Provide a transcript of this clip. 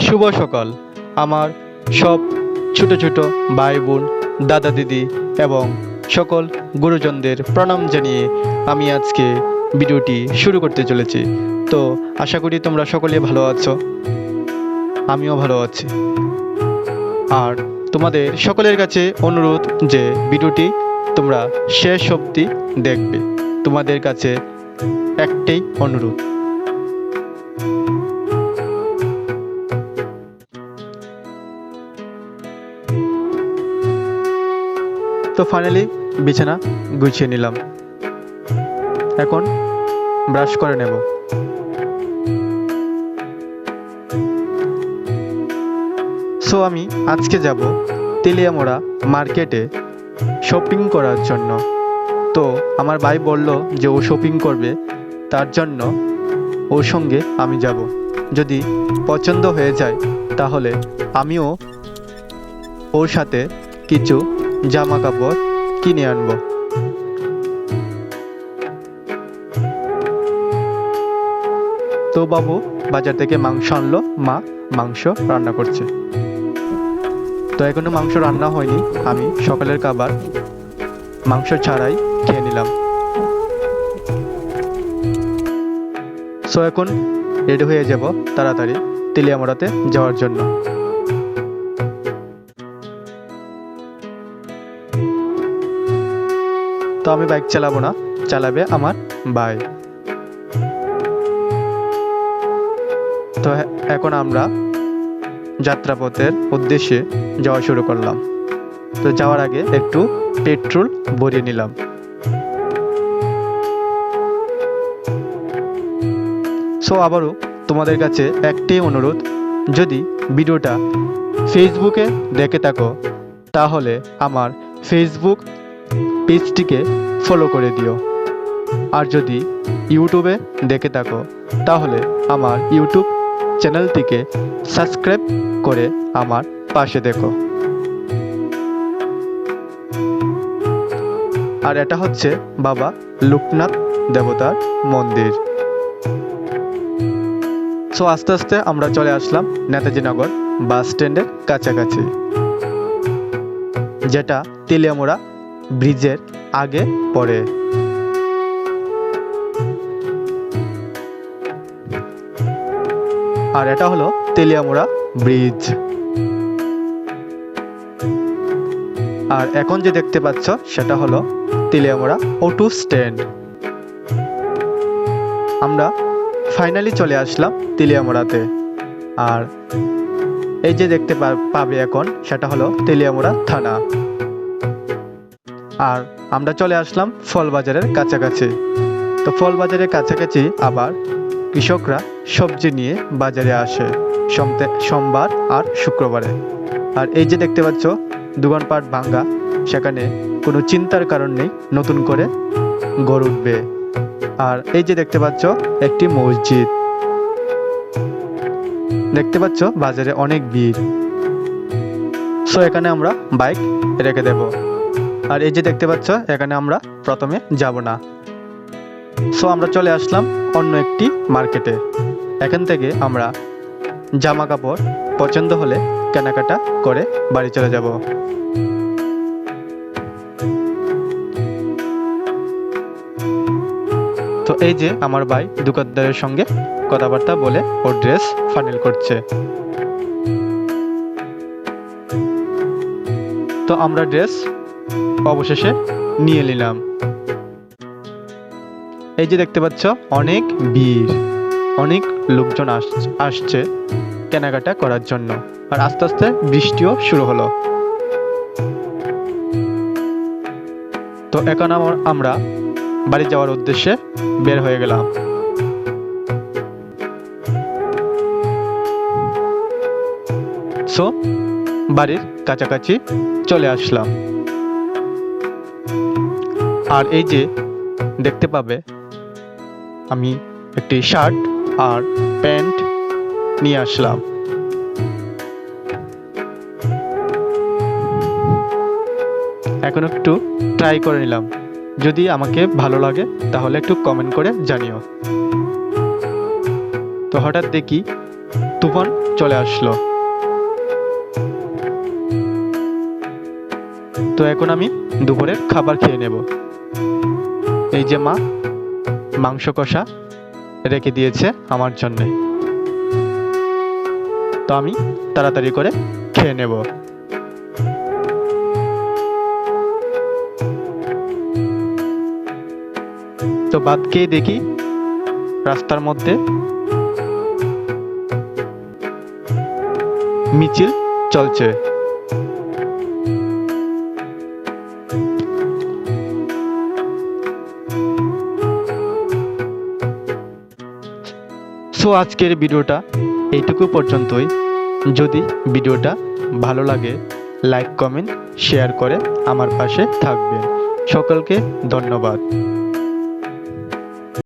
শুভ সকাল আমার সব ছোট ছোট ভাই বোন দাদা দিদি এবং সকল গুরুজনদের প্রণাম জানিয়ে আমি আজকে ভিডিওটি শুরু করতে চলেছি। তো আশা করি তোমরা সকলে ভালো আছো, আমিও ভালো আছি। আর তোমাদের সকলের কাছে অনুরোধ যে ভিডিওটি তোমরা শেষ অবধি দেখবে, তোমাদের কাছে একটাই অনুরোধ। তো ফাইনালি বিছানা গুছিয়ে নিলাম, এখন ব্রাশ করে নেব। সো আমি আজকে যাব তেলিয়ামোড়া মার্কেটে শপিং করার জন্য। তো আমার ভাই বলল যে ও শপিং করবে, তার জন্য ওর সঙ্গে আমি যাব। যদি পছন্দ হয়ে যায় তাহলে আমিও ওর সাথে কিছু জামা কাপড় কিনে আনবো। তো বাবু বাজার থেকে মাংস আনলো, মা মাংস রান্না করছে। তো এখনো মাংস রান্না হয়নি, আমি সকালের খাবার মাংস ছাড়াই খেয়ে নিলাম। সো এখন রেডি হয়ে যাব তাড়াতাড়ি তেলিয়ামোড়াতে যাওয়ার জন্য। তো আমি বাইক চালাবো না, চালাবে আমার ভাই। তো এখন আমরা যাত্রাপথের উদ্দেশ্যে যাওয়া শুরু করলাম। তো যাওয়ার আগে একটু পেট্রোল ভরিয়ে নিলাম। সো আবারও তোমাদের কাছে একটাই অনুরোধ, যদি ভিডিওটা ফেসবুকে দেখে থাকো তাহলে আমার ফেসবুক পেজটিকে ফলো করে দিও। আর যদি ইউটিউবে দেখে থাকো তাহলে আমার ইউটিউব চ্যানেলটিকে সাবস্ক্রাইব করে আমার পাশে দেখো। আর এটা হচ্ছে বাবা লোকনাথ দেবতার মন্দির। সো আস্তে আস্তে আমরা চলে আসলাম নেতাজিনগর বাস স্ট্যান্ডের কাছাকাছি, যেটা তেলিয়ামোড়া ব্রিজের আগে পড়ে। আর এটা হলো তেলিয়ামোড়া ব্রিজ। আর এখন যে দেখতে পাচ্ছ সেটা হলো তেলিয়ামোড়া অটো স্ট্যান্ড। আমরা ফাইনালি চলে আসলাম তেলিয়ামোড়াতে। আর এই যে দেখতে পাবে এখন সেটা হলো তেলিয়ামোড়া থানা। আর আমরা চলে আসলাম ফল বাজারের কাছাকাছি। তো ফল বাজারের কাছাকাছি আবার কৃষকরা সবজি নিয়ে বাজারে আসে সোমবার আর শুক্রবারে। আর এই যে দেখতে পাচ্ছ দোকানপাট ভাঙ্গা, সেখানে কোনো চিন্তার কারণ নেই, নতুন করে গড়ে উঠবে। আর এই যে দেখতে পাচ্ছ একটি মসজিদ, দেখতে পাচ্ছ বাজারে অনেক ভিড়। সো এখানে আমরা বাইক রেখে দেব। আর এই যে দেখতে পাচ্ছ এখানে আমরা প্রথমে যাব না। সো আমরা চলে আসলাম অন্য একটি মার্কেটে। এখান থেকে আমরা জামা কাপড় পছন্দ হলে কেনাকাটা করে বাড়ি চলে যাব। তো এই যে আমার ভাই দোকানদারের সঙ্গে কথাবার্তা বলে ওর ড্রেস ফাইনাল করছে। তো আমরা ড্রেস অবশেষে নিয়ে নিলাম। এই যে দেখতে পাচ্ছ অনেক ভিড়, অনেক লোকজন আসছে কেনাকাটা করার জন্য। আর আস্তে আস্তে বৃষ্টিও শুরু হলো। তো এখন আমরা বাড়ি যাওয়ার উদ্দেশ্যে বের হয়ে গেলাম। সো বাড়ির কাছাকাছি চলে আসলাম। আর এই যে দেখতে পাবে আমি একটি শার্ট আর প্যান্ট নিয়ে আসলাম। এখন একটু ট্রাই করে নিলাম, যদি আমাকে ভালো লাগে তাহলে একটু কমেন্ট করে জানিও। তো হঠাৎ দেখি তুফান চলে আসলো। তো এখন আমি দুপুরের খাবার খেয়ে নেব। এই যে মা মাংস কষা রেখে দিয়েছে আমার জন্যে, তো আমি তাড়াতাড়ি করে খেয়ে নেব। তো ভাত খেয়ে দেখি রাস্তার মধ্যে মিছিল চলছে। সো আজকের ভিডিওটা এইটুকু পর্যন্তই। যদি ভিডিওটা ভালো লাগে লাইক কমেন্ট শেয়ার করে আমার পাশে থাকবেন। সকলকে ধন্যবাদ।